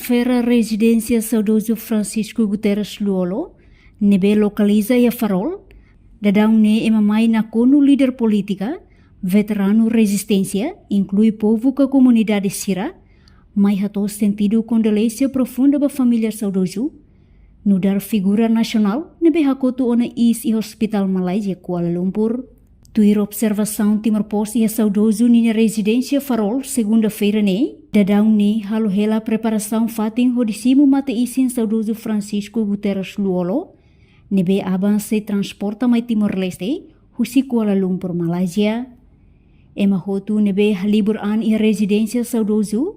atmosfera residência saudoso Francisco Guterres Luolo, nebe localiza e farol, dadang ne emamai na konu líder política, veterano resistência, inclui povo que a comunidade Sira, mai hato sentido condolência profunda ba família saudoso, no dar figura nacional, nebe hakotu ona is e hospital Malaysia Kuala Lumpur, tuir observação Timor-Poste e saudoso nina residência farol segunda-feira ne, dadang ne halo hela preparação fating hodisimu mate isin saudoso Francisco Guterres Luolo, nebe aban se transporta mai Timor-Leste, husi Kuala Lumpur Malaysia. Ema hotu nebe halibur an e residência saudoso,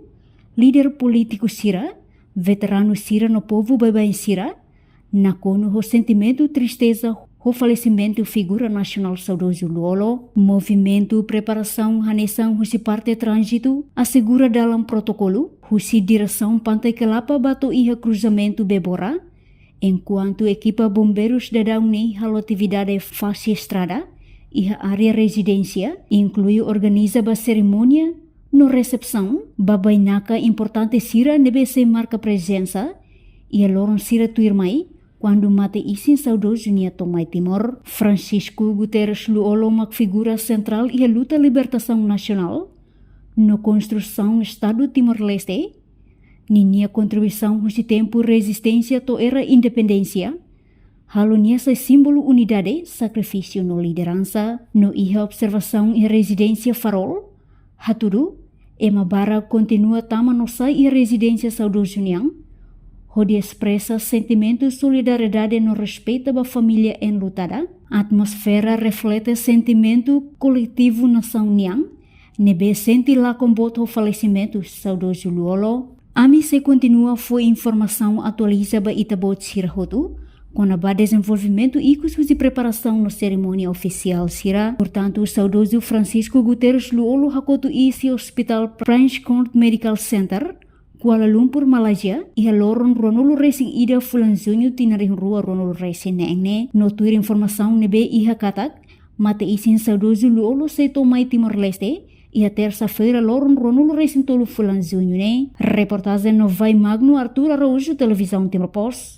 líder político Sira, veterano Sira no povo babai Sira, na kono ho sentimento tristeza o falecimento figura nacional saudoso Luolo, movimento preparação haneção husi parte trânsito, assegura dalam protocolo, husi direção Pantai Kelapa Batu iha cruzamento Bebora, enquanto equipa bombeiros dadang ni halo atividade fase estrada, iha área residência, inclui organiza ba cerimônia, no recepção, babainaka importante Sira nebe se marca presença, e loron Sira tuirmai, quando mate isin saudoso nia tomai Timor, Francisco Guterres Luolo mak figura central e a luta libertação nacional, no construção Estado Timor-Leste, ninia contribuição husi tempo resistência to era independência, halo nia sa símbolo unidade, sacrifício no liderança, no iha observação e residência farol, haturu, ema bara continua tama nosa e residência saudoso niang, onde expressa sentimento de solidariedade no respeito à família enlutada, a atmosfera reflete sentimento coletivo nação niang, nebe senti lá com boto falecimento saudoso Luolo. Ami se continua foi informação atualiza ba itabot Sirahotu, com a desenvolvimento e de preparação na cerimônia oficial Sira. Portanto, o saudoso Francisco Guterres Luolo hakotu isi Hospital Prince Court Medical Center, Kuala Lumpur, Malaysia, ia loron Ronolo Racing ida fulanzunyo tinaring rua Ronolo Racing neeng no tuir informação nebe iha katak, mate isin saudoso Luolo se tomai Timor-Leste, ia terça-feira loron Ronolo Racing tolu fulanzunyo ne. Reportagem no Vai Magno Arthur Araújo, Televisão Timor-Poste.